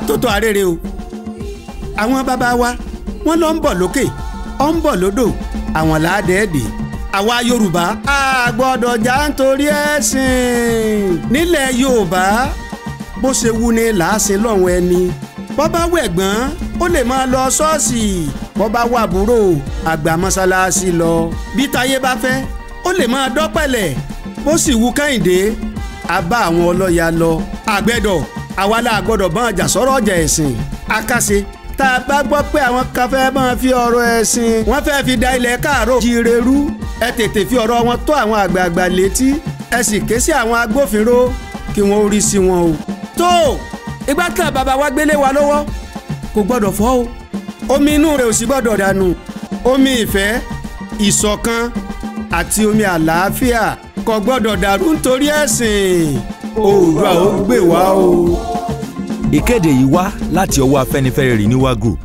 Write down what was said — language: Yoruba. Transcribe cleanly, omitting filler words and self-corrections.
àtótó arére o àwọn bàbá wa wọ́n lọ ń bọ̀ lókè ọ ń bọ̀ lódò àwọn làádẹ́ẹ̀dẹ́ àwa Yorùbá a gbọ́dọ̀ jà nítorí ẹ̀sìn nílẹ̀ Yorùbá bó ṣe wù ní làásìn lọ́hùn ẹni bọ́ bá wẹ̀gbọ́n ó lè máa lọ ṣọ́ọ̀ṣì bọ́ bá wà búrò àgbà mọ́sálásí lọ bí táyé bá fẹ́ ó lè máa dọ́pẹ̀lẹ̀ bó sì wù Kẹ́hìndé a bá àwọn ọlọ́ya lọ àgbẹ̀dọ̀ àwa la gbọ́dọ̀ bá ọjà sọ̀rọ̀ ọjà ẹ̀sìn àkàṣe tá a bá gbọ́ pé àwọn kan fẹ́ máa fi ọ̀rọ̀ ẹ̀sìn wọ́n fẹ́ fi da ilẹ̀ káàró jíire rú ẹ tètè fi ọ̀rọ̀ wọn tó àwọn àgbààgbà létí ẹ sì ké sí àwọn agbófinró kí wọ́n rí sí wọn o. tó ìgbà kan bàbá wa gbélé wa lọ́wọ́ kò gbọ́dọ̀ fọ́ o omi inú rẹ̀ ò sì gbọ́dọ̀ dànù omi ìfẹ́ ìṣọ̀kan àti omi àlàáfíà kò gbọ́dọ̀ dàrú nítorí ẹ̀sìn Oòduà ó gbè wá o. Ìkéde yìí wá láti ọwọ́ Afẹ́nifẹ́re Renewal Group.